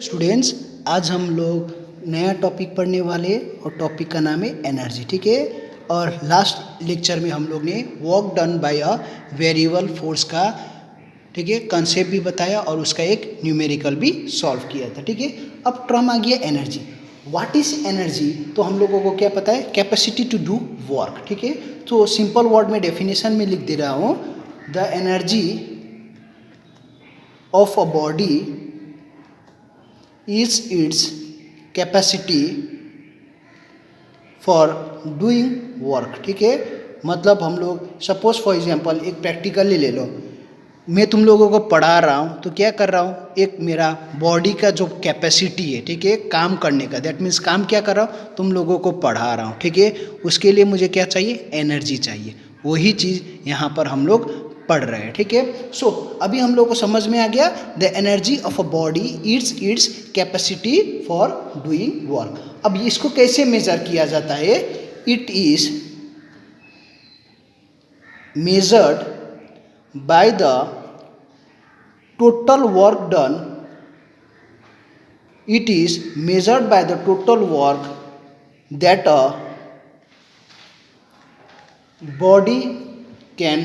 Students, आज हम लोग नया टॉपिक पढ़ने वाले और टॉपिक का नाम है एनर्जी। ठीक है, और लास्ट लेक्चर में हम लोग ने work done by a variable force का ठीक है कंसेप्ट भी बताया और उसका एक न्यूमेरिकल भी सॉल्व किया था। ठीक है, अब टर्म आ गया एनर्जी। What is energy? तो हम लोगों को क्या पता है? Capacity to do work. ठीक है, तो सिंपल वर्ड में डेफिनेशन में लिख दे रहा हूँ, the energy of a body is its capacity for doing work। ठीक है, मतलब हम लोग सपोज फॉर एग्जांपल एक प्रैक्टिकली ले लो, मैं तुम लोगों को पढ़ा रहा हूँ तो क्या कर रहा हूँ, एक मेरा बॉडी का जो कैपेसिटी है ठीक है काम करने का, दैट मीन्स काम क्या कर रहा हूँ, तुम लोगों को पढ़ा रहा हूँ। ठीक है, उसके लिए मुझे क्या चाहिए? एनर्जी चाहिए। वही चीज़ यहाँ पर हम लोग पढ़ रहे हैं। ठीक है, सो अभी हम लोग को समझ में आ गया, the energy of a body its capacity for doing work. अब इसको कैसे मेजर किया जाता है? It is measured by the total work done. It is measured by the total work that a body can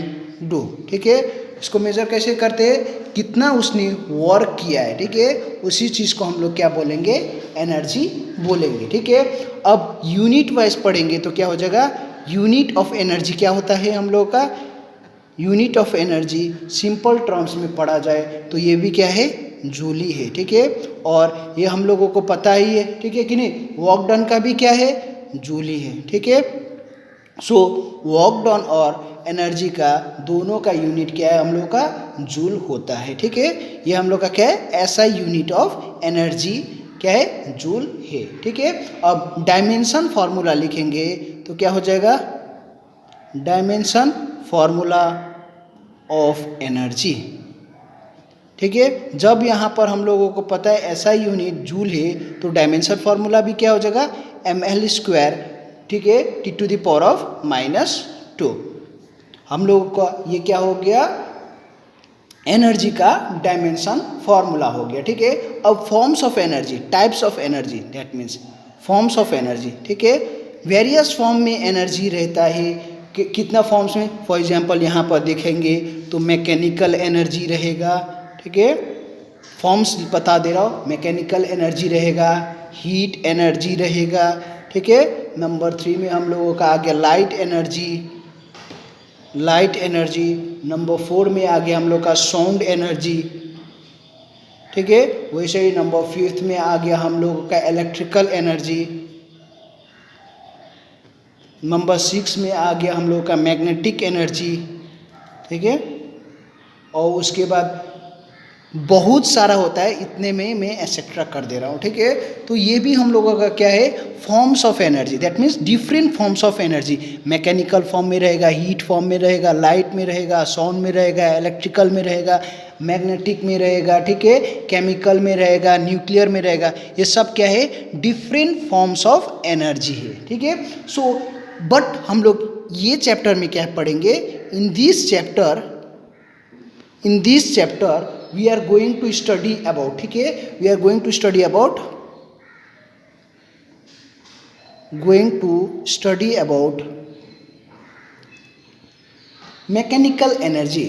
do। ठीक है, इसको major कैसे करते हैं? कितना उसने वर्क किया है। ठीक है, उसी चीज़ को हम लोग क्या बोलेंगे? एनर्जी बोलेंगे। ठीक है, अब यूनिट वाइज पढ़ेंगे तो क्या हो जाएगा? यूनिट ऑफ एनर्जी क्या होता है हम लोग का? Unit of energy simple terms में पढ़ा जाए तो ये भी क्या है? जूल ही है। ठीक है, और ये हम लोगों को पता ही है। ठीक है कि नहीं? वर्क डन का भी क्या है? जूल ही है। ठीक है, सो वर्क डन और एनर्जी का दोनों का यूनिट क्या है? हम लोग का जूल होता है। ठीक है, ये हम लोग का क्या है? ऐसा यूनिट ऑफ एनर्जी क्या है? जूल है। ठीक है, अब डायमेंशन फॉर्मूला लिखेंगे तो क्या हो जाएगा? Dimension formula of energy. ठीक है, जब यहाँ पर हम लोगों को पता है ऐसा यूनिट जूल है तो डायमेंशन फॉर्मूला भी क्या हो जाएगा? ml²। ठीक है, T⁻⁻²। हम लोगों का ये क्या हो गया? एनर्जी का डायमेंशन फॉर्मूला हो गया। ठीक है, अब forms of energy, types of energy, that means forms of energy. ठीक है, वेरियस फॉर्म में एनर्जी रहता है। कितना फॉर्म्स में? फॉर एग्जांपल यहाँ पर देखेंगे तो मैकेनिकल एनर्जी रहेगा। ठीक है, फॉर्म्स बता दे रहा हूँ, मैकेनिकल एनर्जी रहेगा, हीट एनर्जी रहेगा। ठीक है, नंबर 3 में हम लोगों का आ गया light energy, light energy. Number 4 में आ गया हम लोग का साउंड एनर्जी। ठीक है, वैसे ही नंबर 5 में आ गया हम लोगों का इलेक्ट्रिकल एनर्जी। नंबर 6 में आ गया हम लोग का मैग्नेटिक एनर्जी। ठीक है, और उसके बाद बहुत सारा होता है, इतने में मैं एक्सेट्रा कर दे रहा हूँ। ठीक है, तो ये भी हम लोगों का क्या है? Forms of energy, that means different forms of energy. Mechanical form में रहेगा, हीट फॉर्म में रहेगा, लाइट में रहेगा, साउंड में रहेगा, इलेक्ट्रिकल में रहेगा, मैग्नेटिक में रहेगा। ठीक है, केमिकल में रहेगा, न्यूक्लियर में रहेगा। ये सब क्या है? डिफरेंट फॉर्म्स ऑफ एनर्जी है। ठीक है, सो बट हम लोग ये चैप्टर में क्या पढ़ेंगे? In this chapter we are going to study about, ठीक है, we are going to study about mechanical energy.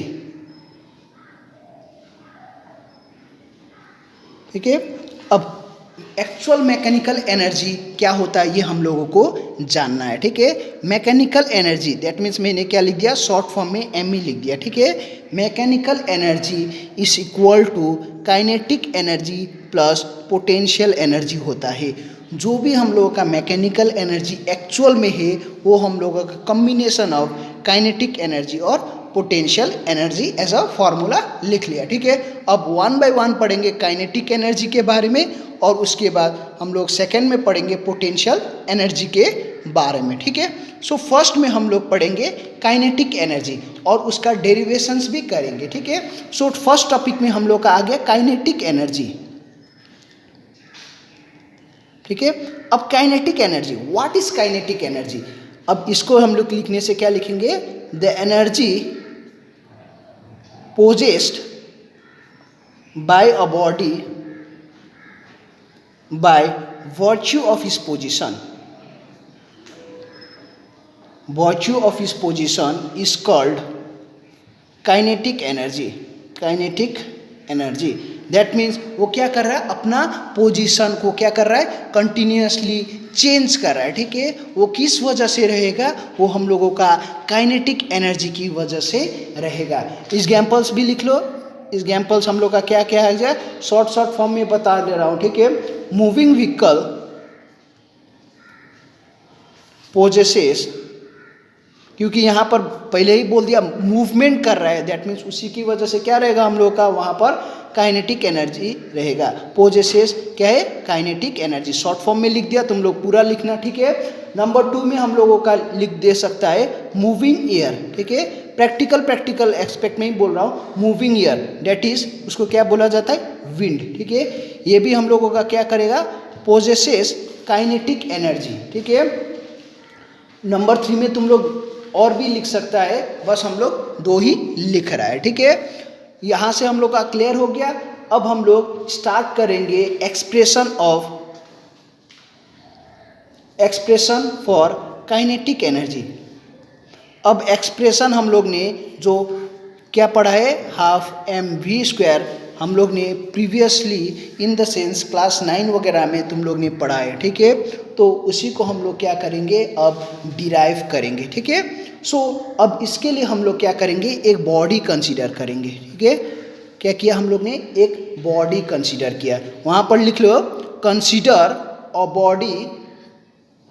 ठीक है, अब एक्चुअल मैकेनिकल एनर्जी क्या होता है ये हम लोगों को जानना है। ठीक है, मैकेनिकल एनर्जी दैट मीन्स मैंने क्या लिख दिया? शॉर्ट फॉर्म में ME लिख दिया। ठीक है, mechanical energy is equal to kinetic energy plus potential energy होता है। जो भी हम लोगों का मैकेनिकल एनर्जी एक्चुअल में है वो हम लोगों का कम्बिनेशन ऑफ काइनेटिक एनर्जी और potential energy as a formula लिख लिया। ठीक है, अब 1 बाय 1 पढ़ेंगे काइनेटिक एनर्जी के बारे में और उसके बाद हम लोग सेकेंड में पढ़ेंगे पोटेंशियल एनर्जी के बारे में। ठीक है, सो फर्स्ट में हम लोग पढ़ेंगे काइनेटिक एनर्जी और उसका डेरिवेशंस भी करेंगे। ठीक है, सो फर्स्ट टॉपिक में हम लोग का आ गया काइनेटिक एनर्जी। ठीक है, अब kinetic energy, what is kinetic energy? अब इसको हम लोग लिखने से क्या लिखेंगे? The energy possessed by a body by virtue of his position. Virtue of his position is called kinetic energy. Kinetic energy, that means वो क्या कर रहा है, अपना पोजीशन को क्या कर रहा है, कंटिन्यूसली चेंज कर रहा है, ठीक है। वो किस वजह से रहेगा, वो हम लोगों का काइनेटिक एनर्जी की वजह से रहेगा। एग्जाम्पल्स भी लिख लो। एग्जाम्पल्स हम लोग का क्या क्या है, शॉर्ट फॉर्म में बता दे रहा हूँ, ठीक है। मूविंग व्हीकल पोजेसेस, क्योंकि यहाँ पर पहले ही बोल दिया मूवमेंट कर रहा है, दैट मीन्स उसी की वजह से क्या रहेगा हम लोग का वहाँ पर काइनेटिक एनर्जी रहेगा। पोजेसेस क्या है, काइनेटिक एनर्जी। शॉर्ट फॉर्म में लिख दिया, तुम लोग पूरा लिखना, ठीक है। नंबर 2 में हम लोगों का लिख दे सकता है मूविंग एयर, ठीक है। प्रैक्टिकल एस्पेक्ट में ही बोल रहा हूँ। मूविंग एयर दैट इज, उसको क्या बोला जाता है, विंड, ठीक है। ये भी हम लोगों का क्या करेगा, पोजेसेस काइनेटिक एनर्जी, ठीक है। नंबर 3 में तुम लोग और भी लिख सकता है, बस हम लोग 2 ही लिख रहा है, ठीक है। यहाँ से हम लोग का क्लियर हो गया। अब हम लोग स्टार्ट करेंगे एक्सप्रेशन फॉर काइनेटिक एनर्जी। अब एक्सप्रेशन हम लोग ने जो क्या पढ़ा है, हाफ mv² हम लोग ने previously in the sense class 9 वगैरह में तुम लोग ने पढ़ा है, ठीक है। तो उसी को हम लोग क्या करेंगे, अब डिराइव करेंगे, ठीक है। सो अब इसके लिए हम लोग क्या करेंगे, एक बॉडी कंसीडर करेंगे, ठीक है। क्या किया हम लोग ने, एक बॉडी कंसीडर किया। वहाँ पर लिख लो, consider a body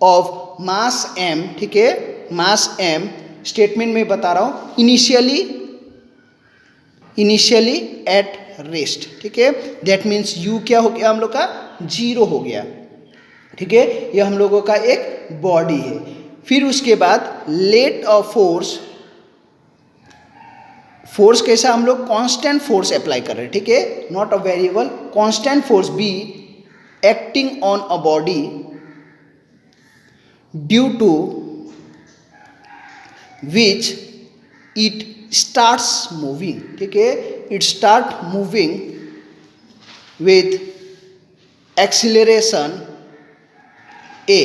of mass m, ठीक है। मास m स्टेटमेंट में बता रहा हूँ, इनिशियली एट रेस्ट, ठीक है। दैट मीन्स u क्या हो गया हम लोग का, 0 हो गया, ठीक है। ये हम लोगों का एक बॉडी है। फिर उसके बाद लेट अ फोर्स कैसा, हम लोग कांस्टेंट फोर्स अप्लाई कर रहे हैं, ठीक है, not a variable, constant force be acting on a body due to which it starts moving, ठीक है। It start moving with acceleration a।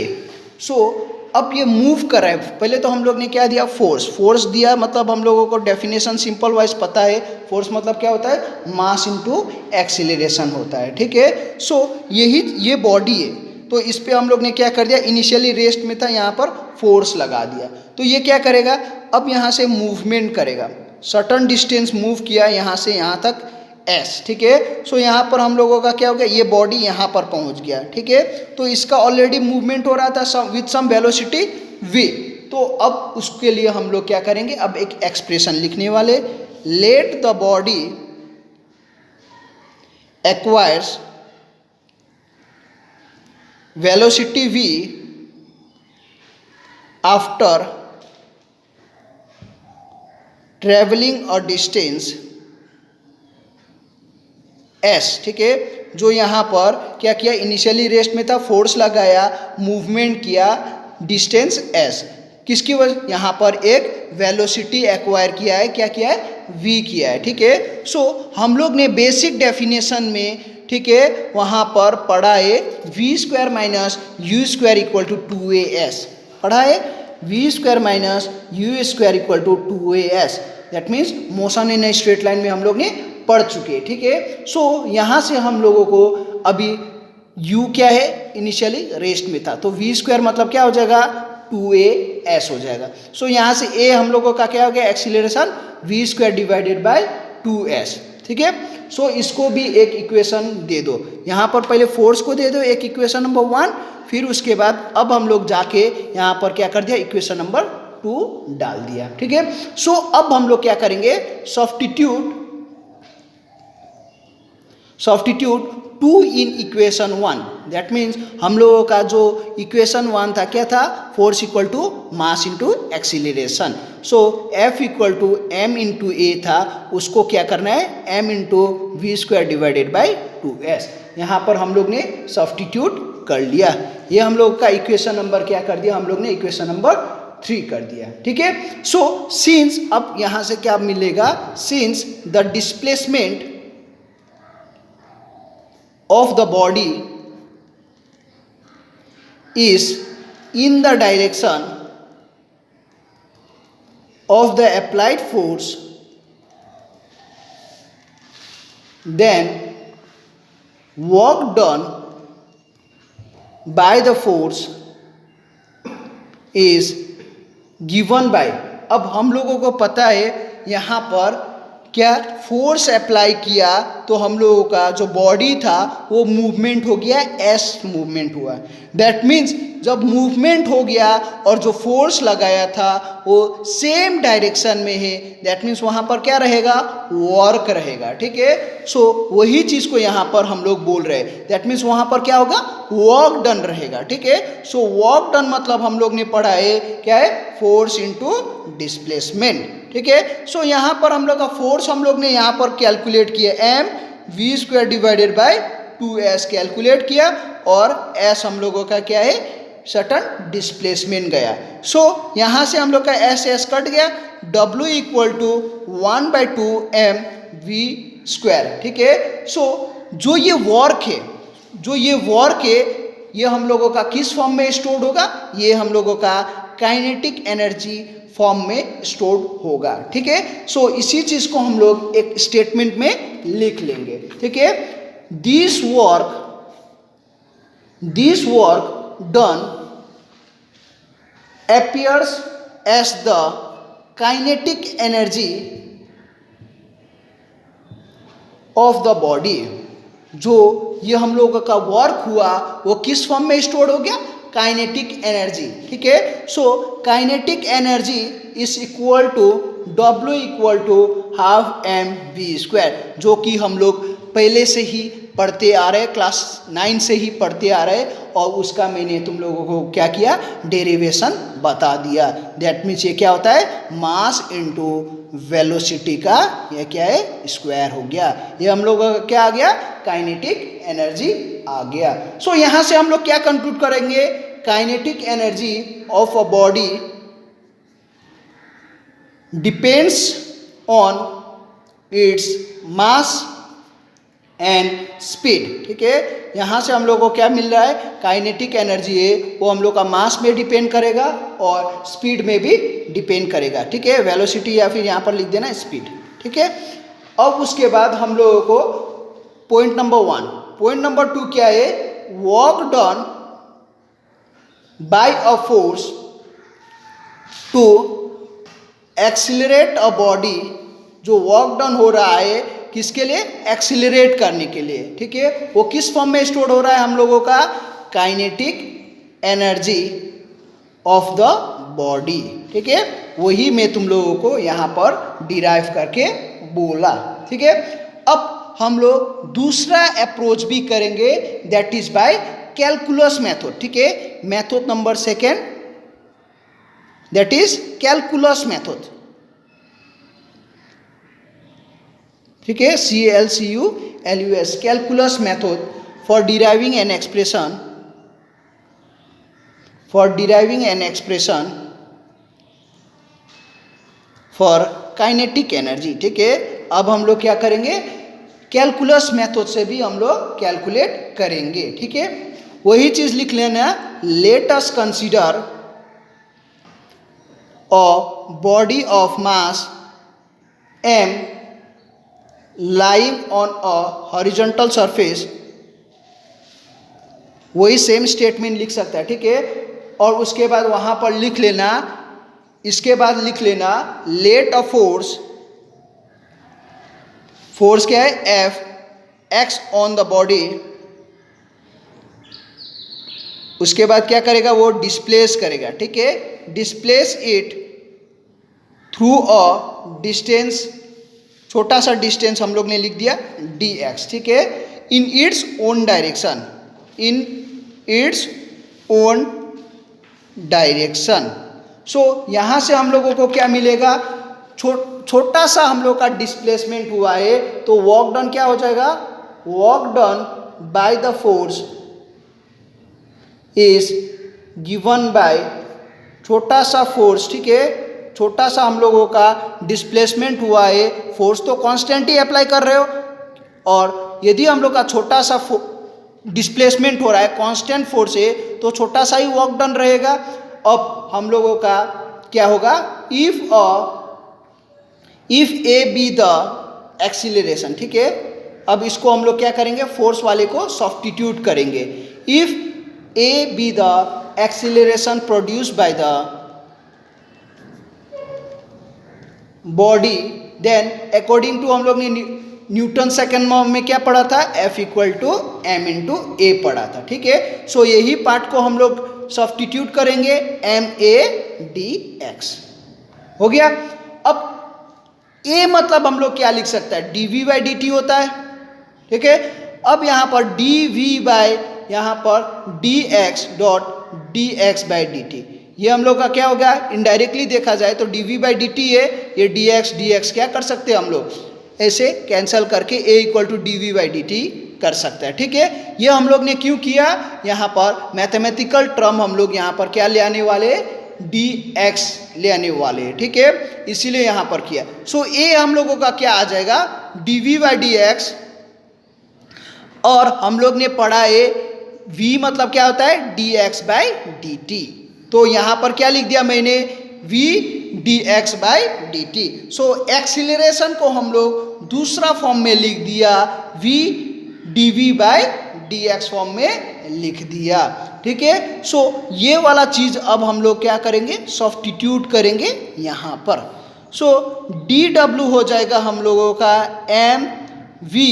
So अब ये मूव कर रहा है। पहले तो हम लोग ने क्या दिया, फोर्स दिया, मतलब हम लोगों को डेफिनेशन सिंपल वाइज पता है। फोर्स मतलब क्या होता है, मास इनटू एक्सीलरेशन होता है, ठीक है। सो ये बॉडी है, तो इस पे हम लोग ने क्या कर दिया, इनिशियली रेस्ट में था, यहाँ पर फोर्स लगा दिया। तो ये क्या करेगा, अब यहाँ से मूवमेंट करेगा, सर्टन डिस्टेंस मूव किया यहाँ से यहाँ तक s, ठीक है। सो यहाँ पर हम लोगों का क्या हो गया, ये बॉडी यहाँ पर पहुँच गया, ठीक है। तो इसका ऑलरेडी मूवमेंट हो रहा था विथ सम वेलोसिटी v। तो अब उसके लिए हम लोग क्या करेंगे, अब एक एक्सप्रेशन लिखने वाले, let the body acquires velocity v after travelling a distance s, ठीक है। जो यहाँ पर क्या किया, इनिशियली रेस्ट में था, फोर्स लगाया, मूवमेंट किया, डिस्टेंस s, किसकी वजह, यहाँ पर एक वेलोसिटी एक्वायर किया है, क्या किया है, v किया है, ठीक है। सो हम लोग ने बेसिक डेफिनेशन में, ठीक है, वहाँ पर पढ़ा है v² minus u² equal to 2as, पढ़ा है v² minus u² equal to 2as, that means motion in straight line में हम लोग ने पढ़ चुके, ठीक है। सो यहाँ से हम लोगों को अभी u क्या है, इनिशियली रेस्ट में था, तो v² मतलब क्या हो जाएगा, 2as हो जाएगा। सो यहाँ से a हम लोगों का क्या हो गया, acceleration v² divided by 2s, ठीक है। सो इसको भी एक इक्वेशन दे दो, यहाँ पर पहले फोर्स को दे दो एक इक्वेशन नंबर 1, फिर उसके बाद अब हम लोग जाके यहाँ पर क्या कर दिया, इक्वेशन नंबर 2 डाल दिया, ठीक है। सो अब हम लोग क्या करेंगे, substitute 2 in equation 1, that means हम लोगों का जो इक्वेशन 1 था क्या था, force equal to mass into acceleration. So F equal to m into a था, उसको क्या करना है, m into v² divided by 2s। यहाँ पर हम लोग ने सब्स्टिट्यूट कर लिया। ये हम लोग का इक्वेशन नंबर क्या कर दिया, हम लोग ने इक्वेशन नंबर 3 कर दिया, ठीक है। सो सिंस अब यहाँ से क्या मिलेगा, since the displacement of the body is in the direction of the applied force, then work done by the force is given by। अब हम लोगों को पता है यहाँ पर क्या फोर्स अप्लाई किया तो हम लोगों का जो बॉडी था वो मूवमेंट हो गया, एस मूवमेंट हुआ। दैट मीन्स जब मूवमेंट हो गया और जो फोर्स लगाया था वो सेम डायरेक्शन में है, दैट मीन्स वहाँ पर क्या रहेगा, वर्क रहेगा। ठीक है, सो वही चीज़ को यहाँ पर हम लोग बोल रहे हैं। दैट मीन्स वहाँ पर क्या होगा, वर्क डन रहेगा। ठीक है, सो वर्क डन मतलब हम लोग ने पढ़ा है क्या है, फोर्स इनटू डिस्प्लेसमेंट। ठीक है, सो यहाँ पर हम लोग का फोर्स हम लोग ने यहाँ पर कैलकुलेट किया, M we square divided by 2s calculate किया, और s हम लोगों का क्या है, सर्टन डिस्प्लेसमेंट गया। सो यहाँ से हम लोग का s कट गया, w equal to 1/2 m v square. ठीक है, सो जो ये वर्क है, ये हम लोगों का किस फॉर्म में स्टोर्ड होगा, ये हम लोगों का काइनेटिक एनर्जी फॉर्म में स्टोर्ड होगा। ठीक है, सो इसी चीज को हम लोग एक स्टेटमेंट में लिख लेंगे। ठीक है, this work done appears as the kinetic energy of the body। जो ये हम लोगों का वर्क हुआ वो किस फॉर्म में स्टोर हो गया, काइनेटिक एनर्जी। ठीक है, so kinetic energy is equal to W equal to half M we square, जो कि हम लोग पहले से ही पढ़ते आ रहे, क्लास 9 से ही पढ़ते आ रहे, और उसका मैंने तुम लोगों को क्या किया, डेरिवेशन बता दिया। दैट मीन्स ये क्या होता है, मास इनटू वेलोसिटी का ये क्या है, स्क्वायर हो गया। ये हम लोगों का क्या आ गया, काइनेटिक एनर्जी आ गया। सो यहाँ से हम लोग क्या कंक्लूड करेंगे, kinetic energy of a body depends on its mass and speed. ठीक है, यहाँ से हम लोग को क्या मिल रहा है, काइनेटिक एनर्जी है वो हम लोग का मास में डिपेंड करेगा और स्पीड में भी डिपेंड करेगा। ठीक है, वेलोसिटी या फिर यहाँ पर लिख देना स्पीड। ठीक है, अब उसके बाद हम लोगों को पॉइंट नंबर 1, पॉइंट नंबर 2 क्या है, work done by a force to accelerate a body. जो वर्क डन हो रहा है किसके लिए, एक्सिलरेट करने के लिए। ठीक है, वो किस फॉर्म में स्टोर हो रहा है, हम लोगों का kinetic energy of the body. ठीक है, वही मैं तुम लोगों को यहाँ पर डिराइव करके बोला। ठीक है, अब हम लोग दूसरा अप्रोच भी करेंगे, that is by calculus method. ठीक है, method number 2 that is calculus method. ठीक है, CALCULUS calculus method for deriving an expression for kinetic energy. ठीक है, अब हम लोग क्या करेंगे, कैलकुलस मेथड से भी हम लोग कैलकुलेट करेंगे। ठीक है, वही चीज लिख लेना, let us consider a body of mass m lying on a horizontal surface। वही सेम स्टेटमेंट लिख सकता है। ठीक है, और उसके बाद वहां पर लिख लेना, इसके बाद लिख लेना लेट अ फोर्स क्या है, F x on the body. उसके बाद क्या करेगा, वो डिस्प्लेस करेगा। ठीक है, displace it through a distance, छोटा सा डिस्टेंस हम लोग ने लिख दिया dx। ठीक है, इन इट्स ओन डायरेक्शन। सो यहाँ से हम लोगों को क्या मिलेगा, छोटा सा हम लोग का डिस्प्लेसमेंट हुआ है, तो वर्क डन क्या हो जाएगा, work done by the force is given by छोटा सा फोर्स। ठीक है, छोटा सा हम लोगों का डिस्प्लेसमेंट हुआ है, फोर्स तो कांस्टेंट ही अप्लाई कर रहे हो, और यदि हम लोग का छोटा सा डिस्प्लेसमेंट हो रहा है कांस्टेंट फोर्स से, तो छोटा सा ही वर्क डन रहेगा। अब हम लोगों का क्या होगा, if A be the acceleration, ठीक है। अब इसको हम लोग क्या करेंगे, फोर्स वाले को सब्स्टिट्यूट करेंगे। If A be the acceleration produce by the body, then according to हम लोग ने न्यूटन सेकेंड में क्या पढ़ा था, F equal to m into a पढ़ा था, ठीक है। सो यही पार्ट को हम लोग सब्स्टिट्यूट करेंगे, एम ए डी एक्स हो गया। अब ए मतलब हम लोग क्या लिख सकते हैं, D we by D T होता है, ठीक है। अब यहाँ पर डी वी बाई यहाँ पर D x dot D X by D T, ये हम लोग का क्या होगा, इनडायरेक्टली देखा जाए तो D we by D T है, ये डी एक्स क्या कर सकते हैं हम लोग, ऐसे कैंसल करके a equal to D we by D T कर सकते हैं, ठीक है। ये हम लोग ने क्यों किया, यहाँ पर मैथमेटिकल टर्म हम लोग यहाँ पर क्या ले आने वाले, डी एक्स ले आने वाले, ठीक है, इसीलिए यहाँ पर किया। सो a हम लोगों का क्या आ जाएगा, D we by D X, और हम लोग ने पढ़ा है v मतलब क्या होता है, D X by D T, तो यहाँ पर क्या लिख दिया मैंने, v D X by D T. So acceleration को हम लोग दूसरा फॉर्म में लिख दिया, v D we by D X form में लिख दिया, ठीक है। सो ये वाला चीज अब हम लोग क्या करेंगे, सब्स्टिट्यूट करेंगे यहाँ पर। सो डी डब्ल्यू हो जाएगा हम लोगों का एम वी,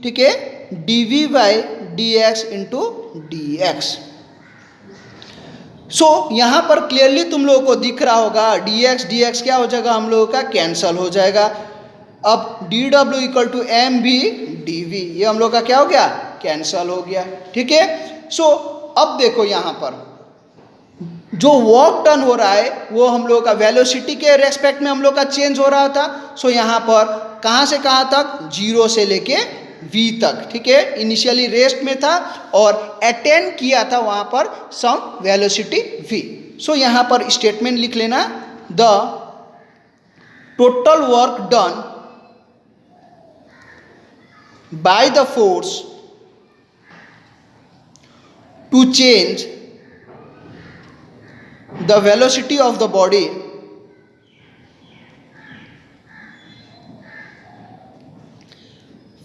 ठीक है, d we by D x into d x. So यहाँ पर क्लियरली तुम लोगों को दिख रहा होगा, डी एक्स क्या हो जाएगा, हम लोगों का कैंसल हो जाएगा। अब D W equal to M B D V, ये हम लोग का क्या हो गया, कैंसल हो गया, ठीक है। सो अब देखो यहाँ पर जो वर्क डन हो रहा है वो हम लोग का वेलोसिटी के रेस्पेक्ट में हम लोग का चेंज हो रहा था। सो यहाँ पर कहाँ से कहाँ तक, 0 से लेके v तक, ठीक है, इनिशियली रेस्ट में था और अटेन किया था वहाँ पर सम वेलोसिटी v। सो यहाँ पर स्टेटमेंट लिख लेना, the total work done by the force to change the velocity of the body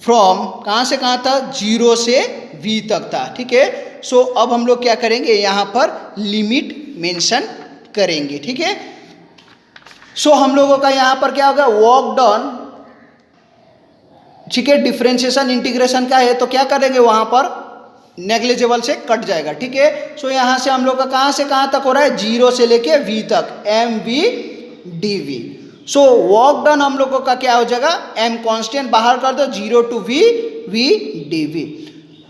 from कहाँ से कहाँ था, 0 से v तक था, ठीक है। सो अब हम लोग क्या करेंगे, यहाँ पर लिमिट मेंशन करेंगे, ठीक है। सो हम लोगों का यहाँ पर क्या होगा, वर्क डन, ठीक है, डिफरेंशिएशन इंटीग्रेशन का है तो क्या करेंगे, वहाँ पर नेग्लिजिबल से कट जाएगा, ठीक है। सो यहाँ से हम लोग का कहाँ से कहाँ तक हो रहा है, 0 से लेके v तक, M V D V. So work done हम लोगों का क्या हो जाएगा, m कांस्टेंट बाहर कर दो, 0 टू v डी वी।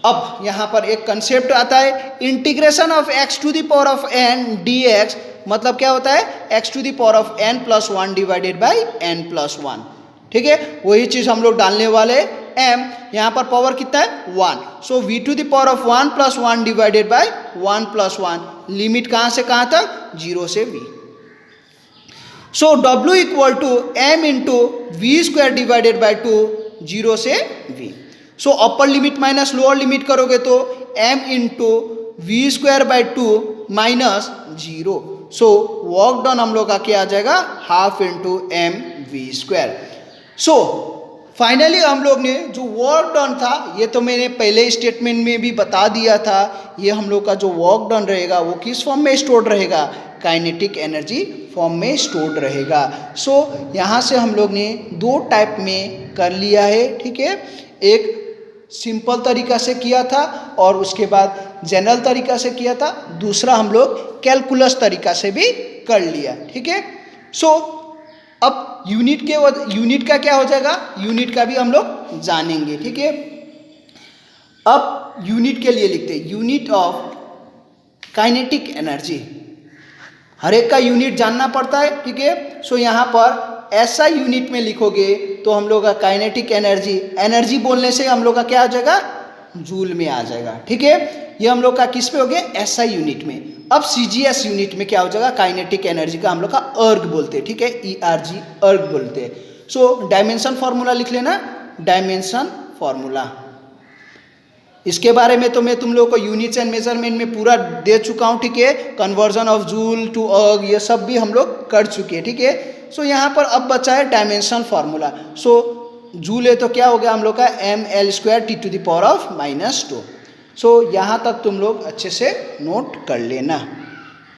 अब यहाँ पर एक कंसेप्ट आता है, integration of x to the power of n D X, मतलब क्या होता है, x to the power of n plus 1 divided by n plus 1, ठीक है। वही चीज हम लोग डालने वाले, m यहाँ पर पावर कितना है, 1। So v to the power of 1 plus 1 divided by 1 plus 1, limit कहाँ से कहाँ तक, 0 से v। So w equal to m into v square divided by 2, 0 से v। So upper limit minus lower limit करोगे तो m into v square by 2 minus 0। So work done हम लोग का क्या आ जाएगा, half into m we square. So finally हम लोग ने जो वर्क डन था, ये तो मैंने पहले स्टेटमेंट में भी बता दिया था, ये हम लोग का जो वर्क डन रहेगा वो किस फॉर्म में स्टोर्ड रहेगा, काइनेटिक एनर्जी फॉर्म में स्टोर्ड रहेगा। सो यहाँ से हम लोग ने 2 टाइप में कर लिया है, ठीक है, एक सिंपल तरीका से किया था और उसके बाद जनरल तरीका से किया था, दूसरा हम लोग कैलकुलस तरीका से भी कर लिया, ठीक है। सो अब यूनिट का क्या हो जाएगा, यूनिट का भी हम लोग जानेंगे, ठीक है। अब यूनिट के लिए लिखते हैं, यूनिट ऑफ काइनेटिक एनर्जी, हर एक का यूनिट जानना पड़ता है, ठीक है। सो यहाँ पर ऐसा यूनिट में लिखोगे तो हम लोग का काइनेटिक एनर्जी बोलने से हम लोग का क्या आ जाएगा, जूल में आ जाएगा, ठीक है। ये हम लोग का किस पे हो गया, एसआई यूनिट में। अब सीजीएस यूनिट में क्या हो जाएगा, काइनेटिक एनर्जी का हम लोग का अर्ग बोलते हैं, ठीक है, ERG अर्ग बोलते हैं। सो डायमेंशन फॉर्मूला लिख लेना, डायमेंशन फॉर्मूला इसके बारे में तो मैं तुम लोगों को यूनिट्स एंड मेजरमेंट में पूरा दे चुका हूँ, ठीक है। कन्वर्जन ऑफ जूल टू अर्ग ये सब भी हम लोग कर चुके हैं, ठीक है। सो यहाँ पर अब बचा है डायमेंशन फार्मूला। सो जूल है तो क्या हो गया हम लोग का ml² T⁻⁻²। सो यहाँ तक तुम लोग अच्छे से नोट कर लेना।